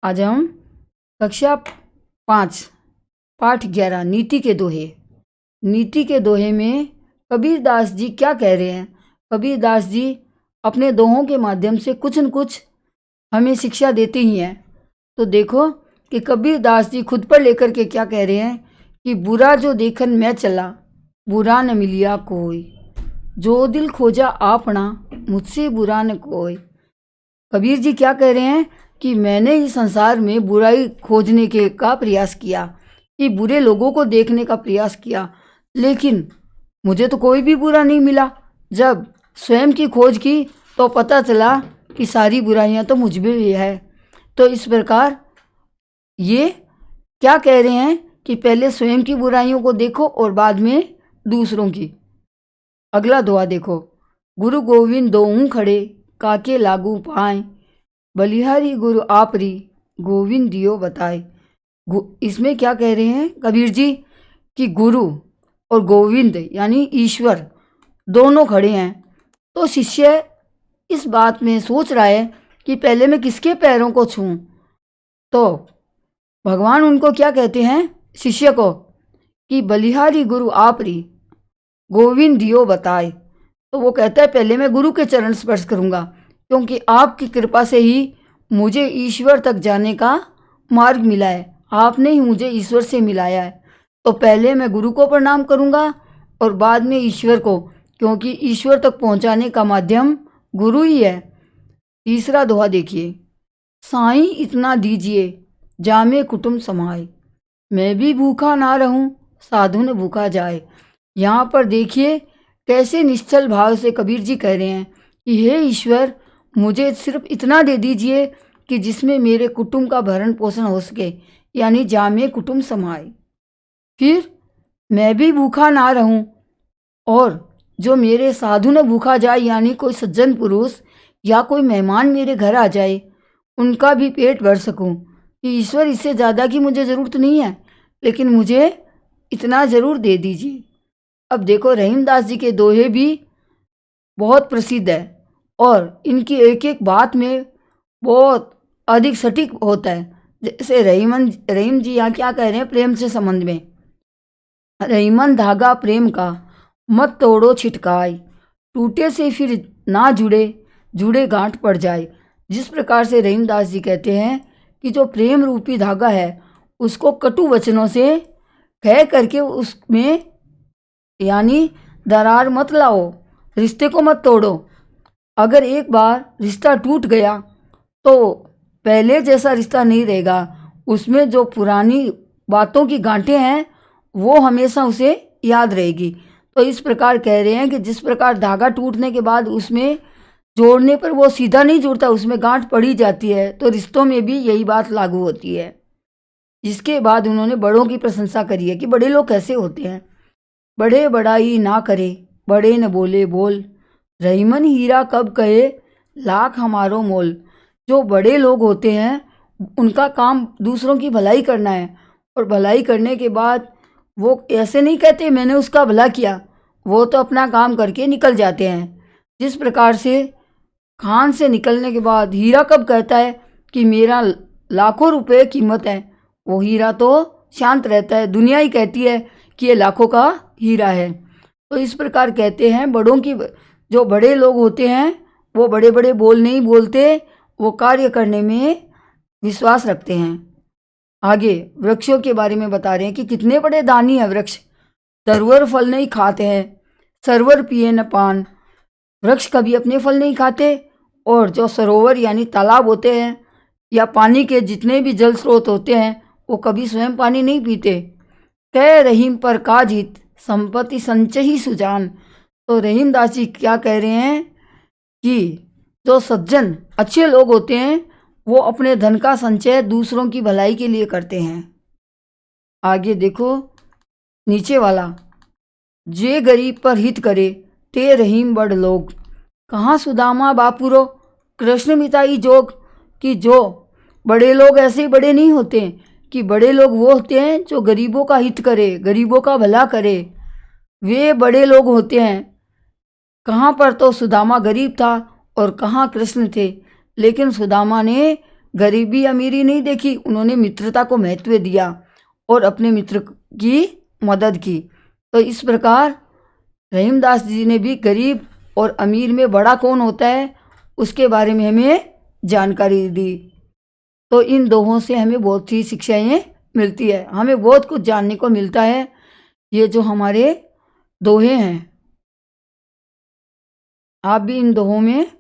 आज हम कक्षा 5 पाठ 11 नीति के दोहे। नीति के दोहे में कबीर दास जी क्या कह रहे हैं? कबीर दास जी अपने दोहों के माध्यम से कुछ न कुछ हमें शिक्षा देते ही हैं। तो देखो कि कबीर दास जी खुद पर लेकर के क्या कह रहे हैं कि बुरा जो देखन मैं चला, बुरा न मिलिया कोई, जो दिल खोजा आपना, मुझसे बुरा न कोई। कबीर जी क्या कह रहे हैं कि मैंने इस संसार में बुराई खोजने के का प्रयास किया, कि बुरे लोगों को देखने का प्रयास किया, लेकिन मुझे तो कोई भी बुरा नहीं मिला। जब स्वयं की खोज की तो पता चला कि सारी बुराइयां तो मुझ में भी है। तो इस प्रकार ये क्या कह रहे हैं कि पहले स्वयं की बुराइयों को देखो और बाद में दूसरों की। अगला दोहा देखो, गुरु गोविंद दोऊं खड़े, काके लागू पाए, बलिहारी गुरु आपरी, गोविंद दियो बताए। इसमें क्या कह रहे हैं कबीर जी कि गुरु और गोविंद यानी ईश्वर दोनों खड़े हैं। तो शिष्य इस बात में सोच रहा है कि पहले मैं किसके पैरों को छूं। तो भगवान उनको क्या कहते हैं शिष्य को कि बलिहारी गुरु आपरी, गोविंद दियो बताए। तो वो कहता है पहले मैं गुरु के चरण स्पर्श करूंगा, क्योंकि आपकी कृपा से ही मुझे ईश्वर तक जाने का मार्ग मिला है। आपने ही मुझे ईश्वर से मिलाया है। तो पहले मैं गुरु को प्रणाम करूंगा और बाद में ईश्वर को, क्योंकि ईश्वर तक पहुंचाने का माध्यम गुरु ही है। तीसरा दोहा देखिए, साईं इतना दीजिए, जामे कुटुंब समाए, मैं भी भूखा ना रहूं, साधु न भूखा जाए। यहाँ पर देखिए कैसे निश्चल भाव से कबीर जी कह रहे हैं कि हे ईश्वर, मुझे सिर्फ इतना दे दीजिए कि जिसमें मेरे कुटुंब का भरण पोषण हो सके, यानी जामे कुटुंब समाए, फिर मैं भी भूखा ना रहूं और जो मेरे साधु न भूखा जाए, यानी कोई सज्जन पुरुष या कोई मेहमान मेरे घर आ जाए उनका भी पेट भर सकूं। कि ईश्वर इससे ज़्यादा की मुझे ज़रूरत नहीं है, लेकिन मुझे इतना ज़रूर दे दीजिए। अब देखो रहीमदास जी के दोहे भी बहुत प्रसिद्ध है और इनकी एक एक बात में बहुत अधिक सटीक होता है। जैसे रहीम जी यहाँ क्या कह रहे हैं प्रेम से संबंध में, रहीमन धागा प्रेम का, मत तोड़ो छिटकाई, टूटे से फिर ना जुड़े, जुड़े गांठ पड़ जाए। जिस प्रकार से रहीमदास जी कहते हैं कि जो प्रेम रूपी धागा है उसको कटु वचनों से कह करके उसमें यानी दरार मत लाओ, रिश्ते को मत तोड़ो। अगर एक बार रिश्ता टूट गया तो पहले जैसा रिश्ता नहीं रहेगा, उसमें जो पुरानी बातों की गांठें हैं वो हमेशा उसे याद रहेगी। तो इस प्रकार कह रहे हैं कि जिस प्रकार धागा टूटने के बाद उसमें जोड़ने पर वो सीधा नहीं जुड़ता, उसमें गांठ पड़ी जाती है, तो रिश्तों में भी यही बात लागू होती है। इसके बाद उन्होंने बड़ों की प्रशंसा करी है कि बड़े लोग कैसे होते हैं। बड़े बड़ाई ना करे, बड़े न बोले बोल, रहीमन हीरा कब कहे, लाख हमारो मोल। जो बड़े लोग होते हैं उनका काम दूसरों की भलाई करना है, और भलाई करने के बाद वो ऐसे नहीं कहते मैंने उसका भला किया, वो तो अपना काम करके निकल जाते हैं। जिस प्रकार से खान से निकलने के बाद हीरा कब कहता है कि मेरा लाखों रुपए कीमत है, वो हीरा तो शांत रहता है, दुनिया ही कहती है कि ये लाखों का हीरा है। तो इस प्रकार कहते हैं बड़ों की, जो बड़े लोग होते हैं वो बड़े बड़े बोल नहीं बोलते, वो कार्य करने में विश्वास रखते हैं। आगे वृक्षों के बारे में बता रहे हैं कि कितने बड़े दानी है वृक्ष, तरवर फल नहीं खाते हैं, सरवर पिए न पान। वृक्ष कभी अपने फल नहीं खाते, और जो सरोवर यानी तालाब होते हैं या पानी के जितने भी जल स्रोत होते हैं वो कभी स्वयं पानी नहीं पीते। कह रहीम पर काज हित, संपत्ति संचही सुजान। तो रहीमदास जी क्या कह रहे हैं कि जो सज्जन अच्छे लोग होते हैं वो अपने धन का संचय दूसरों की भलाई के लिए करते हैं। आगे देखो नीचे वाला, जे गरीब पर हित करे, ते रहीम बड़ लोग, कहाँ सुदामा बापुरो, कृष्ण मिताई जोग। कि जो बड़े लोग ऐसे ही बड़े नहीं होते, कि बड़े लोग वो होते हैं जो गरीबों का हित करे, गरीबों का भला करे, वे बड़े लोग होते हैं। कहाँ पर तो सुदामा गरीब था और कहाँ कृष्ण थे, लेकिन सुदामा ने गरीबी अमीरी नहीं देखी, उन्होंने मित्रता को महत्व दिया और अपने मित्र की मदद की। तो इस प्रकार रहीमदास जी ने भी गरीब और अमीर में बड़ा कौन होता है उसके बारे में हमें जानकारी दी। तो इन दोहों से हमें बहुत सी शिक्षाएं मिलती है, हमें बहुत कुछ जानने को मिलता है। ये जो हमारे दोहे हैं, आप भी इन दोहों में